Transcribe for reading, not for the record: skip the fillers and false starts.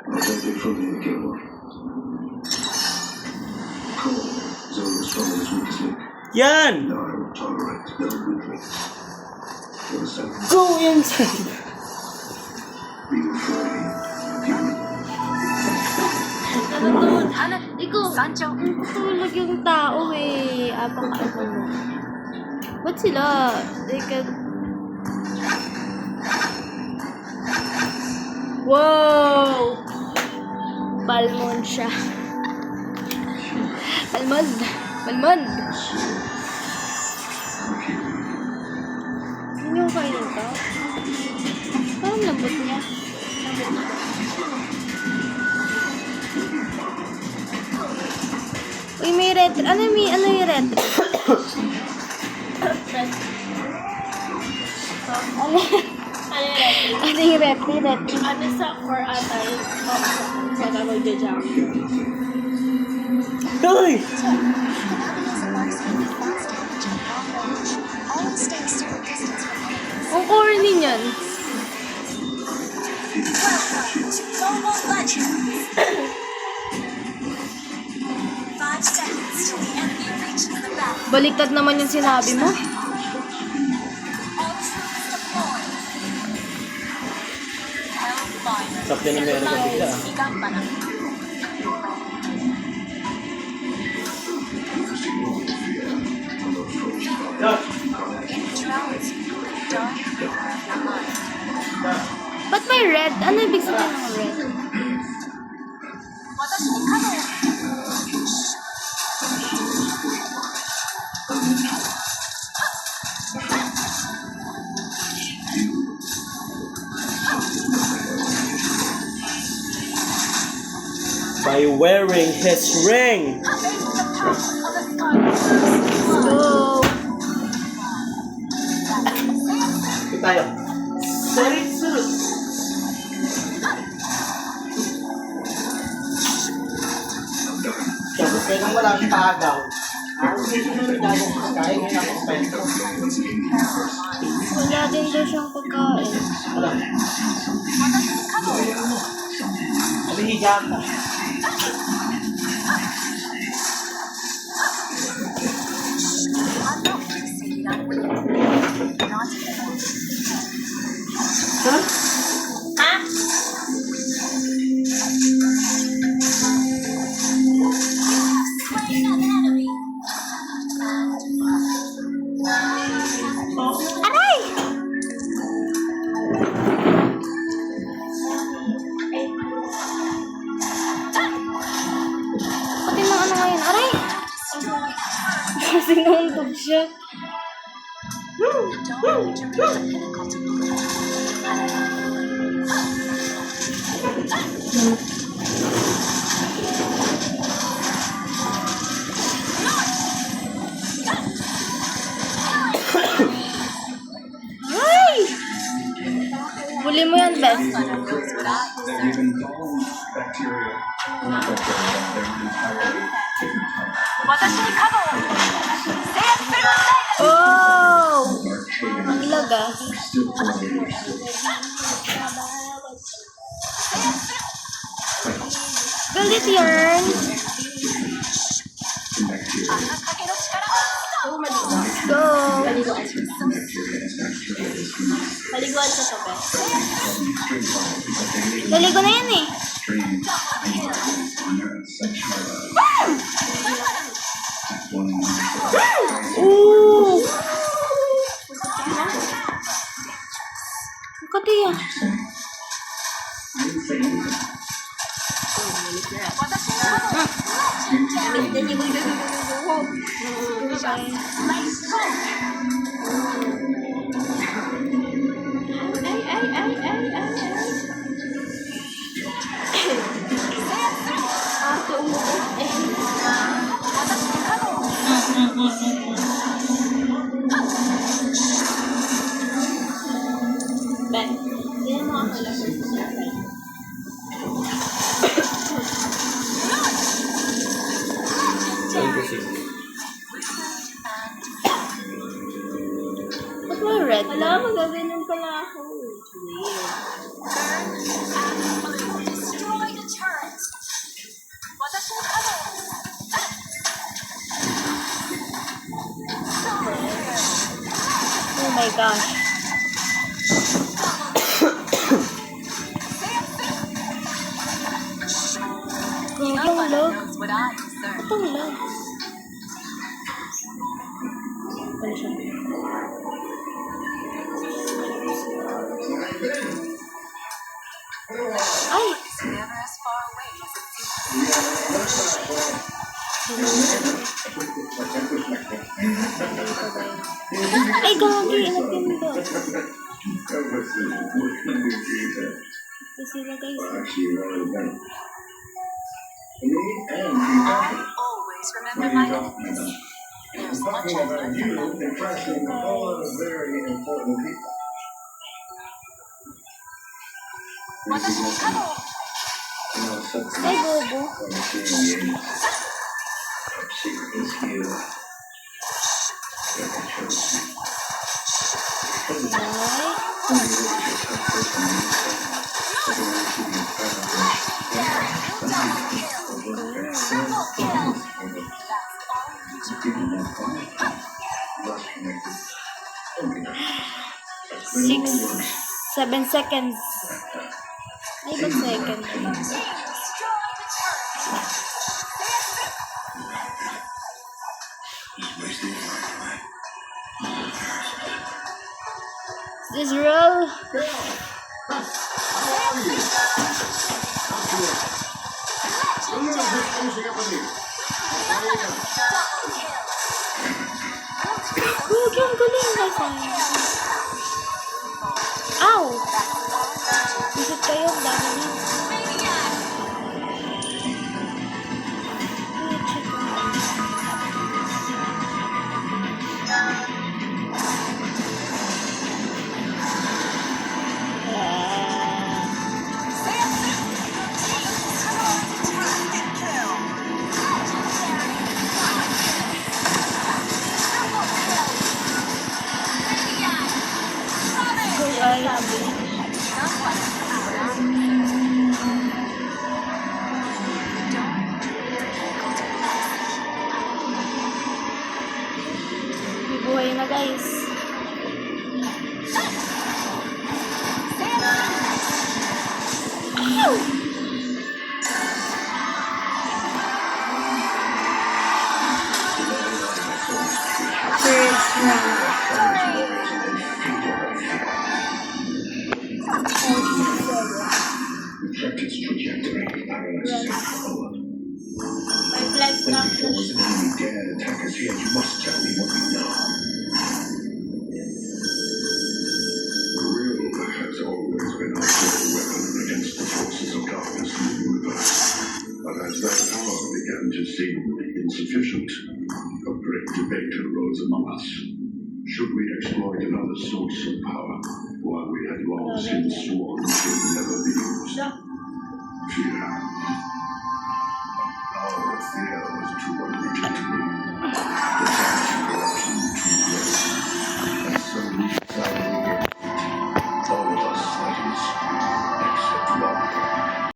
don't get from him again. Cold is only as strong as its weakest link. Yan! Now I will tolerate no weak links. You understand? Go inside! Be afraid. Ikaw, tulog yung tao eh. Apang-apang mo. Ba't sila? They can... Wow! Palmon siya. Palmond! Palmond! Hindi ko kayo nito. Parang lambot niya. Uy, may retro. Ano yung retro? Ano yung retro? Ano sa for atay? Sa mag-jam. Uy! Ang corny niyan. Baliktad naman yung sinabi mo. Captain America bigla. Ba't may red? Ano ibig sabihin ng red? By wearing his ring! Go! Ito tayo. Seritsu! Siyempre, pwede walang tagaw. Ang susunod na ako kaya ngayon ako kwento. Wala din daw siyang pagkain. Alam. Sabi higa ka. Aray! Pati mga ano ngayon, aray! Kasi nauntog siya. Ay! Buli mo yan, Beth. Oh! Ang laga. Galit yarn. Go! Paliguan sa tope. Naligo na yan eh. Ooh! Katiya. Ben, hindi na makakala ko sa Ba't may red? Wala, magaganyan pala ako. Weird. my gosh. Yung love. Itong love. Ano siya? Ay! Ay, gagi! Inagyan mo ba? Ito sila guys. Always remember my goodness. There's much I've learned from them. Impressing all of the very important people. What does it cover? Ay, bobo. Ay. Six, 7 seconds. Ay, ba't second? This roll. Huwag yung galing guys. Ow! Visit kayo, ang dami niyo. Buhay na guys. Ow! First round. Checked its trajectory, paralyzes its power. My flag If knocked there was an enemy dared attack us here, you must tell me what we know. Grill has always been a good weapon against the forces of darkness in the universe. But as that power began to seem insufficient, a great debate arose among us. Should we exploit another source of power, while we had long since sworn should never be used? Fear. Our fear was too unrooted to believe.